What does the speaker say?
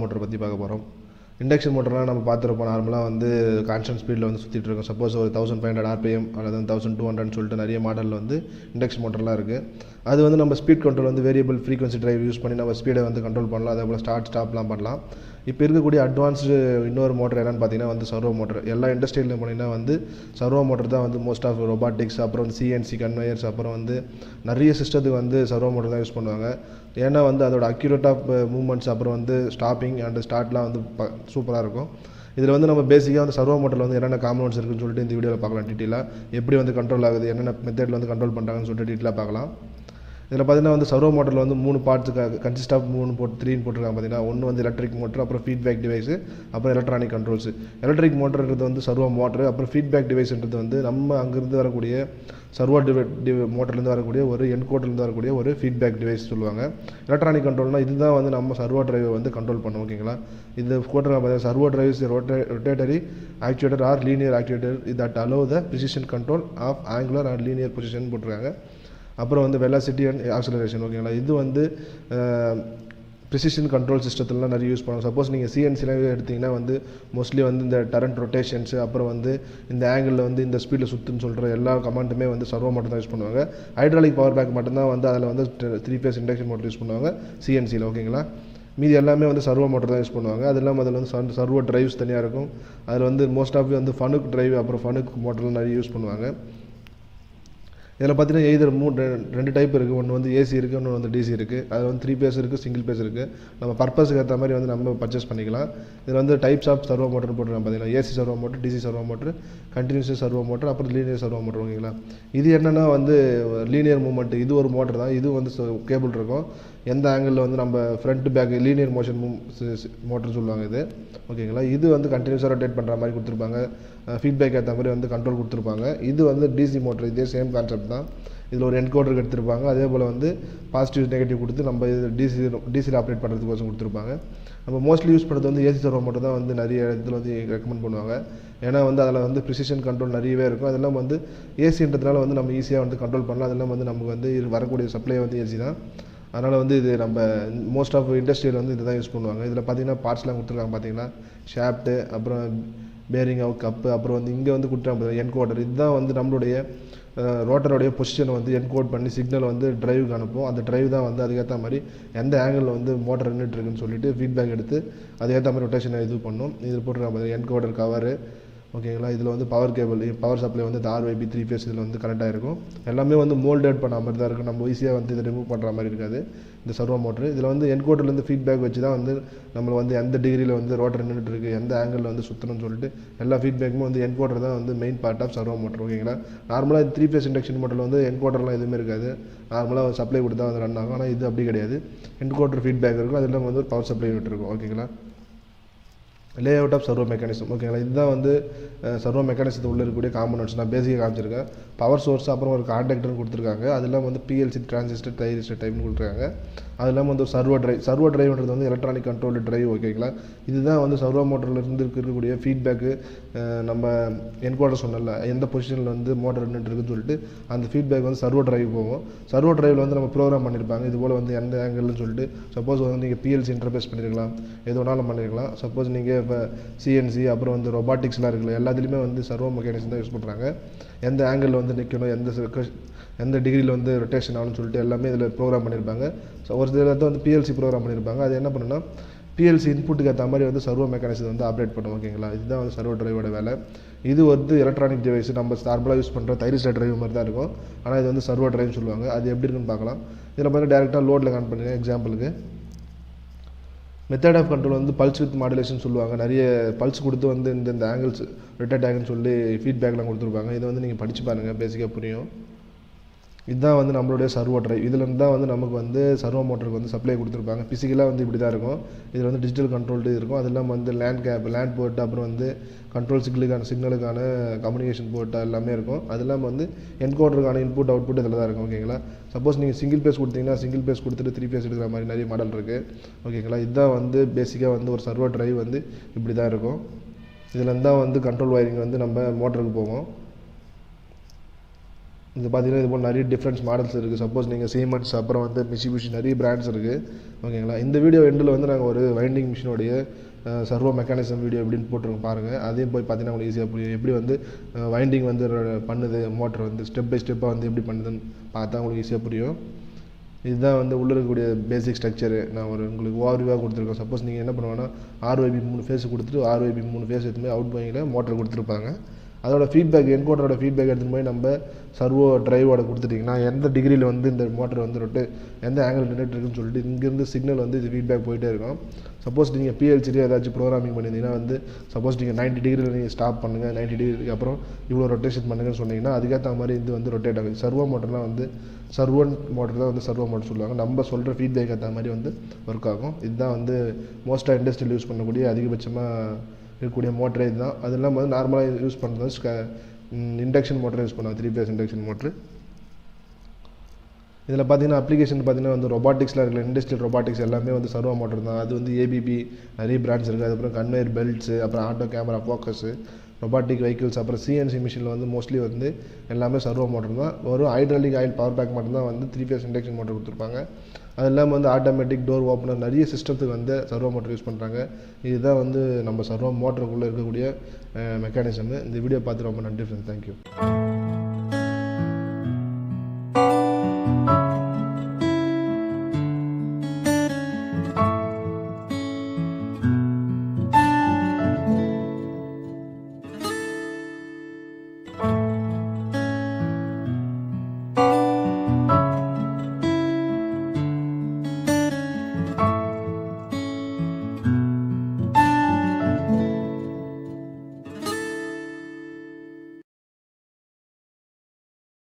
Motor பற்றி பார்க்க போகிறோம். இண்டக்ஷன் மோட்டர்லாம் நம்ம பார்த்துருப்போம். நார்மலாக வந்து கான்ஸ்டன்ட் ஸ்பீடில் வந்து சுற்றிட்டு இருக்கோம். சப்போஸ் ஒரு 1500 RPM அல்லது 1200 சொல்லிட்டு நிறைய மாடலில் வந்து இண்டக்ஷன் மோட்டர்லாம் இருக்குது. அது வந்து நம்ம ஸ்பீட் கண்ட்ரோல் வந்து வேரியபிள் ஃப்ரீக்வன்சி டிரைவ் யூஸ் பண்ணி நம்ம ஸ்பீடை வந்து கண்ட்ரோல் பண்ணலாம். அதே போல் ஸ்டார்ட் ஸ்டாப்லாம் பண்ணலாம். இப்போ இருக்கக்கூடிய அட்வான்ஸ்டு இன்னொரு மோட்டர் என்னென்னு பார்த்தீங்கன்னா வந்து சர்வோ மோட்டர். எல்லா இண்டஸ்ட்ரியிலும் போனீங்கன்னா வந்து சர்வோ மோட்டர் தான் வந்து மோஸ்ட் ஆஃப் ரொபாட்டிக்ஸ், அப்புறம் வந்து CNC கன்வேயர்ஸ், அப்புறம் வந்து நிறைய சிஸ்டத்துக்கு வந்து சர்வோ மோட்டர் தான் யூஸ் பண்ணுவாங்க. ஏன்னா வந்து அதோட அக்யூரேட் ஆஃப் மூவ்மெண்ட்ஸ், அப்புறம் வந்து ஸ்டாப்பிங் அண்ட் ஸ்டார்ட்லாம் வந்து சூப்பராக இருக்கும். இதில் வந்து நம்ம பேசிக்காக வந்து சர்வோ மோட்டரில் வந்து என்னென்ன காம்பனன்ட்ஸ் இருக்குன்னு சொல்லிட்டு இந்த வீடியோவில் பார்க்கலாம். டீட்டெயிலாக எப்படி வந்து கண்ட்ரோல் ஆகுது, என்னென்ன மெத்தடில் வந்து கண்ட்ரோல் பண்ணுறாங்கன்னு சொல்லிட்டு டீட்டெயிலாக பார்க்கலாம். இதில் பார்த்தீங்கன்னா வந்து சர்வோ மோட்டரில் வந்து 3 பார்ட்ஸ் கன்சிஸ்ட் ஆஃப் 3 போட்டிருக்காங்க. பார்த்தீங்கன்னா ஒன்று வந்து எலக்ட்ரிக் மோட்டர், அப்புறம் ஃபீட்பேக் டிவைஸு, அப்புறம் எலக்ட்ரானிக் கண்ட்ரோல்ஸ். எலக்ட்ரிக் மோட்டர்ன்றது வந்து சர்வோ மோட்டர், அப்புறம் ஃபீட்பேக் டிவைஸ்ன்றது வந்து நம்ம அங்கேருந்து வரக்கூடிய சர்வோ மோட்டர்லேருந்து வரக்கூடிய ஒரு என்கோடர்லேருந்து வரக்கூடிய ஒரு ஃபீட்பேக் டிவைஸ் சொல்லுவாங்க. எலக்ட்ரானிக் கண்ட்ரோல்னால் இதுதான் வந்து நம்ம சர்வோ டிரைவை வந்து கண்ட்ரோல் பண்ணுவோம். ஓகேங்களா, இது போட்டிருக்காங்க பார்த்தீங்கன்னா servo drives rotary actuator or linear actuator that allow the precision control of angular and linear position போட்டிருக்காங்க. அப்புறம் வந்து வெலாசிட்டி அண்ட் ஆக்சலரேஷன். ஓகேங்களா, இது வந்து ப்ரிசிஷன் கண்ட்ரோல் சிஸ்டத்துலலாம் நிறைய யூஸ் பண்ணுவோம். சப்போஸ் நீங்கள் CNCலாம் எடுத்திங்கன்னா வந்து மோஸ்ட்லி வந்து இந்த டரண்ட் ரொட்டேஷன்ஸு, அப்புறம் வந்து இந்த ஆங்கிளில் வந்து இந்த ஸ்பீடில் சுற்றுன்னு சொல்கிற எல்லா கமாண்டுமே வந்து சர்வோ மோட்டர் தான் யூஸ் பண்ணுவாங்க. ஹைட்ராலிக் பவர் பேக் மட்டும்தான் வந்து அதில் வந்து 3 phase இண்டக்ஷன் மோட்டர் யூஸ் பண்ணுவாங்க CNCயில். ஓகேங்களா, மீதி எல்லாமே வந்து சர்வோ மோட்டர் தான் யூஸ் பண்ணுவாங்க. அது இல்லாமல் அதில் வந்து சர்வோ டிரைவ்ஸ் தனியாக இருக்கும். அதில் வந்து மோஸ்ட் ஆஃப் வந்து ஃபனுக் டிரைவ், அப்புறம் ஃபனுக் மோட்டர்லாம் நிறைய யூஸ் பண்ணுவாங்க. இதில் பார்த்தீங்கன்னா எய்தர் 2 டைப் இருக்குது. ஒன்று வந்து AC இருக்குது, ஒன்று வந்து DC இருக்குது. அதில் வந்து 3 phase இருக்குது, சிங்கிள் phase இருக்குது. நம்ம பர்பஸுக்கு ஏற்ற மாதிரி வந்து நம்ம பர்ச்சேஸ் பண்ணிக்கலாம். இதில் வந்து டைப்ஸ் ஆஃப் சர்வோ மோட்டர் போட்டுருக்காங்க. பார்த்தீங்கன்னா AC servo motor, DC servo motor, continuous servo motor, அப்புறம் லீனியர் சர்வோ மோட்டர். ஓகேங்களா, இது என்னென்னா வந்து லீனியர் மூவ்மெண்ட். இது ஒரு மோட்டர் தான். இது வந்து கேபிள் இருக்கும். எந்த ஆங்கிளில் வந்து நம்ம ஃப்ரண்ட் பேக் லீனியர் மோஷன் மோட்டர்னு சொல்லுவாங்க இது. ஓகேங்களா, இது வந்து கண்டினியூஸாக ரொட்டேட் பண்ணுற மாதிரி கொடுத்துருப்பாங்க. ஃபீட்பேக் ஏற்ற மாதிரி வந்து கண்ட்ரோல் கொடுத்துருப்பாங்க. இது வந்து DC மோட்டர். இதே சேம் கான்செப்ட் தான். இதில் ஒரு என்கோடருக்கு எடுத்திருப்பாங்க. அதே போல் வந்து பாசிட்டிவ் நெகட்டிவ் கொடுத்து நம்ம இது டிசியில் ஆப்ரேட் பண்ணுறதுக்கோசம் கொடுத்துருப்பாங்க. நம்ம மோஸ்ட்லி யூஸ் பண்ணுறது வந்து AC சர்வோ மோட்டர் தான் வந்து நிறைய இடத்துல வந்து ரெக்கமெண்ட் பண்ணுவாங்க. ஏன்னா வந்து அதில் வந்து ப்ரிசிஷன் கண்ட்ரோல் நிறையவே இருக்கும். அதெல்லாம் வந்து ACன்றதுனால வந்து நம்ம ஈஸியாக வந்து கண்ட்ரோல் பண்ணலாம். அதெல்லாம் வந்து நமக்கு வந்து வரக்கூடிய சப்ளை வந்து AC தான். அதனால் வந்து இது நம்ம மோஸ்ட் ஆஃப் இண்டஸ்ட்ரியில் வந்து இதை தான் யூஸ் பண்ணுவாங்க. இதில் பார்த்தீங்கன்னா பார்ட்ஸ்லாம் கொடுத்துருக்காங்க. பார்த்தீங்கன்னா ஷாஃப்ட்டு, அப்புறம் பேரிங் அவுட் கப்பு, அப்புறம் வந்து இங்கே வந்து கொடுத்துருக்காங்க என்கோடர். இதுதான் வந்து நம்மளுடைய ரோட்டருடைய பொசிஷனை வந்து என்கோட் பண்ணி சிக்னல் வந்து டிரைவுக்கு அனுப்பும். அந்த டிரைவ் தான் வந்து அதுக்கேற்ற மாதிரி எந்த ஆங்கிளில் வந்து மோட்டர் நின்றுட்டுருக்குன்னு சொல்லிட்டு ஃபீட்பேக் எடுத்து அதுக்கேற்ற மாதிரி ரொட்டேஷனை இது பண்ணும். இதில் போட்டுருக்காங்க என்கோடர் கவரு. ஓகேங்களா, இதில் வந்து பவர் கேபிள், பவர் சப்ளை வந்து RYB 3 phase இதில் வந்து கனெக்ட் ஆகிருக்கும். எல்லாமே வந்து மோல்டேட் பண்ண மாதிரி தான் இருக்கும். நம்ம ஈஸியாக வந்து இதை ரிமூவ் பண்ணுற மாதிரி இருக்காது இந்த சர்வோ மோட்ரு. இதில் வந்து என்கோடர்லேருந்து ஃபீட்பேக் வச்சு தான் வந்து நம்மளை வந்து எந்த டிகிரியில் வந்து ரோட்டர் நின்றுட்டு இருக்குது, எந்த ஆங்கிளில் வந்து சுற்றணும்னு சொல்லிட்டு எல்லா ஃபீட்பேக்குமே வந்து என்கோடர் தான் வந்து main part of servo motor. ஓகேங்களா, நார்மலாக 3 phase இண்டக்ஷன் மோட்டரில் வந்து என்கோடர்லாம் எதுவுமே இருக்காது. நார்மலாக சப்ளை கொடுத்தா வந்து ரன் ஆகும். ஆனால் இது அப்படி கிடையாது. என்கோடர் ஃபீட்பேக் இருக்கும். அது இல்லாமல் வந்து ஒரு பவர் சப்ளை யூனிட் இருக்கும். ஓகேங்களா, layout of servo mechanism. ஓகேங்களா, இதுதான் வந்து சர்வோ மெக்கானிசத்து உள்ளே இருக்கக்கூடிய காம்பனன்ட்ஸ். நான் பேசிக்காக காமிச்சிருக்கேன். பவர் சோர்ஸ், அப்புறம் ஒரு கான்டாக்டர்னு கொடுத்துருக்காங்க. அது இல்லாமல் வந்து PLC டிரான்சிஸ்டர், தைரிஸ்டர் டைப்னு கொடுத்துருக்காங்க. அது இல்லாமல் வந்து ஒரு சர்வோ டிரைவ்ன்றது வந்து எலக்ட்ரானிக் கண்ட்ரோல் டிரைவ். ஓகேங்களா, இதுதான் வந்து சர்வோ மோட்டரில் இருந்து இருக்கக்கூடிய ஃபீட்பேக்கு. நம்ம என்கோடர் சொன்னல எந்த பொசிஷனில் வந்து மோட்டர் நின்றுட்டுருக்குன்னு சொல்லிட்டு அந்த ஃபீட்பேக் வந்து சர்வோ டிரைவ் போகும். சர்வோ டிரைவில் வந்து நம்ம ப்ரோக்ராம் பண்ணியிருப்பாங்க. இது போல் வந்து எந்த ஆங்கிள்னு சொல்லிட்டு சப்போஸ் வந்து நீங்கள் PLC இன்டர்ஃபேஸ் பண்ணியிருக்கலாம், எது வேணாலும் பண்ணியிருக்கலாம். சப்போஸ் நீங்கள் இப்போ CNC, அப்புறம் வந்து ரொபாட்டிக்ஸ்லாம் இருக்குல்ல, எல்லாத்துலேயுமே வந்து சர்வோ மெக்கானிசம் தான் யூஸ் பண்ணுறாங்க. எந்த ஆங்கிளில் வந்து நிற்கணும், எந்த டிகிரியில் வந்து ரொட்டேஷன் ஆகணும்னு சொல்லிட்டு எல்லாமே இதில் ப்ரோக்ராம் பண்ணியிருப்பாங்க. ஸோ ஒரு சில இடத்துல வந்து PLC ப்ரோக்ராம் பண்ணியிருப்பாங்க. அது என்ன பண்ணுன்னா PLC இன்புட்டுக்கு ஏற்ற மாதிரி வந்து சர்வோ மெக்கானிசம் வந்து ஆப்ரேட் பண்ணும். ஓகேங்களா, இதுதான் வந்து சர்வோ டிரைவோட வேலை. இது வந்து எலக்ட்ரானிக் டிவைஸ். நம்ம நார்மலாக யூஸ் பண்ணுற தைரிஸ்டர் டிரைவ் மாதிரி தான் இருக்கும். ஆனால் இது வந்து சர்வோ டிரைவ்னு சொல்லுவாங்க. அது எப்படி இருக்குன்னு பார்க்கலாம். இதில் பார்த்தீங்கன்னா டேரெக்டாக லோடில் கனெக்ட் பண்ணுங்க. எக்ஸாம்பிளுக்கு மெத்தட் ஆஃப் கண்ட்ரோல் வந்து பல்ஸ் வித் மாடுலேஷன் சொல்லுவாங்க. நிறைய பல்ஸ் கொடுத்து வந்து இந்த ஆங்கிள்ஸ் ரொட்டேட் ஆகுன்னு சொல்லி ஃபீட்பேக்லாம் கொடுத்துருப்பாங்க. இதை வந்து நீங்கள் படித்து பாருங்கள், பேசிக்காக புரியும். இதுதான் வந்து நம்மளுடைய சர்வோ டிரைவ். இதிலேருந்து தான் வந்து நமக்கு வந்து சர்வோ மோட்டருக்கு வந்து சப்ளை கொடுத்துருப்பாங்க. ஃபிசிக்கலாக வந்து இப்படி தான் இருக்கும். இதில் வந்து டிஜிட்டல் கண்ட்ரோல் இருக்கும். அது இல்லாமல் வந்து லேண்ட் போர்ட், அப்புறம் வந்து கண்ட்ரோல் சிக்னலுக்கான கம்யூனிகேஷன் போர்ட் எல்லாமே இருக்கும். அது இல்லாமல் வந்து என்கோடருக்கான இன்புட் அவுட்புட் இதில் தான் இருக்கும். ஓகேங்களா, சப்போஸ் நீங்கள் சிங்கிள் பேஸ் கொடுத்தீங்கன்னா சிங்கிள் பேஸ் கொடுத்துட்டு 3 phase எடுக்கிற மாதிரி நிறைய மாடல் இருக்குது. ஓகேங்களா, இதுதான் வந்து பேசிக்காக வந்து ஒரு சர்வோ டிரைவ் வந்து இப்படி தான் இருக்கும். இதில் தான் வந்து கண்ட்ரோல் வயரிங் வந்து நம்ம மோட்டருக்கு போகும். இது பார்த்தீங்கன்னா இது போல் நிறைய டிஃப்ரெண்ட்ஸ் மாடல்ஸ் இருக்குது. சப்போஸ் நீங்கள் சீமென்ஸ் அப்புறம் வந்து மிஷிபிஷி நிறைய பிராண்ட்ஸ் இருக்குது. ஓகேங்களா. இந்த வீடியோ எண்டில் வந்து நாங்கள் ஒரு வைண்டிங் மிஷினோடைய சர்வோ மெக்கானிசம் வீடியோ எப்படின்னு போட்டிருக்கோம் பாருங்கள். அதையும் போய் பார்த்தீங்கன்னா உங்களுக்கு ஈஸியாக புரியும். எப்படி வந்து வைண்டிங் வந்து பண்ணுது மோட்டர் வந்து ஸ்டெப் பை ஸ்டெப்பாக வந்து எப்படி பண்ணுதுன்னு பார்த்தா உங்களுக்கு ஈஸியாக புரியும். இதுதான் வந்து உள்ளே இருக்கக்கூடிய பேசிக் ஸ்ட்ரக்சரு. நான் ஒரு உங்களுக்கு ஓவர்வியூவாக கொடுத்துருக்கேன். சப்போஸ் நீங்கள் என்ன பண்ணுவாங்கன்னா ஆர்ஒய்பி 3 ஃபேஸ் கொடுத்துட்டு ஆர்ஒய்பி 3 ஃபேஸ் எடுத்துமே அவுட் கோயிங்கில் மோட்டர் கொடுத்துருப்பாங்க. அதோட ஃபீட்பேக் என்கோடரோட ஃபீட்பேக் எடுத்துகிட்டு போய் நம்ம சர்வோ டிரைவோட கொடுத்துட்டிங்கன்னா எந்த டிகிரியில் வந்து இந்த மோட்டர் வந்து எந்த ஆங்கிள் நின்றுட்டு இருக்குன்னு சொல்லிட்டு இங்கேருந்து சிக்னல் வந்து இது ஃபீட்பேக் போயிட்டே இருக்கும். சப்போஸ் நீங்கள் பிஎல்சிலே ஏதாச்சும் ப்ரோக்ராமிங் பண்ணியிருந்தீங்கன்னா வந்து சப்போஸ் நீங்கள் 90 டிகிரியில் நீங்கள் ஸ்டாப் பண்ணுங்கள், 90 டிகிரிக்கு அப்புறம் இவ்வளோ ரொட்டேஷன் பண்ணுங்கன்னு சொன்னீங்கன்னா அதுக்கேற்ற மாதிரி இது வந்து ரொட்டேட் ஆகுது. சர்வோ மோட்டர்லாம் வந்து சர்வோன் மோட்டர் தான் வந்து சர்வோ மோட்டர் சொல்லுவாங்க. நம்ம சொல்கிற ஃபீட்பேக் ஏற்ற மாதிரி வந்து ஒர்க் ஆகும். இதுதான் வந்து மோஸ்ட்டாக இண்டஸ்ட்ரியில் யூஸ் பண்ணக்கூடிய அதிகபட்சமாக இருக்கக்கூடிய மோட்டரே இதுதான். அது இல்லாமல் வந்து நார்மலாக யூஸ் பண்ணுறது இண்டக்ஷன் மோட்டர் யூஸ் பண்ணுவாங்க, 3 ஃபேஸ் இண்டக்ஷன் மோட்ரு. இதில் பார்த்தீங்கன்னா அப்ளிகேஷன் பார்த்தீங்கன்னா வந்து ரொபாட்டிக்ஸில் இருக்கிற இண்டஸ்ட்ரியல் ரொபாட்டிக்ஸ் எல்லாமே வந்து சர்வோ மோட்டர் தான். அது வந்து ஏபிபி நிறைய பிராண்ட்ஸ் இருக்குது. அதுக்கப்புறம் கன்வேயர் பெல்ட்ஸு, அப்புறம் auto camera focus, robotic vehicles, அப்புறம் சிஎன்சி மிஷினில் வந்து மோஸ்ட்லி வந்து எல்லாமே சர்வோ மோட்டர் தான். ஒரு ஹைட்ராலிக் ஆயில் பவர் பேக் மட்டும்தான் வந்து 3 ஃபேஸ் இண்டக்ஷன் மோட்டர் கொடுத்துருப்பாங்க. அது இல்லாமல் வந்து ஆட்டோமேட்டிக் டோர் ஓப்பனர் நிறைய சிஸ்டத்துக்கு வந்து சர்வோ மோட்டர் யூஸ் பண்ணுறாங்க. இதுதான் வந்து நம்ம சர்வோ மோட்டருக்குள்ளே இருக்கக்கூடிய மெக்கானிசமு. இந்த வீடியோ பார்த்து ரொம்ப நன்றி ஃப்ரெண்ட்ஸ். தேங்க்யூ.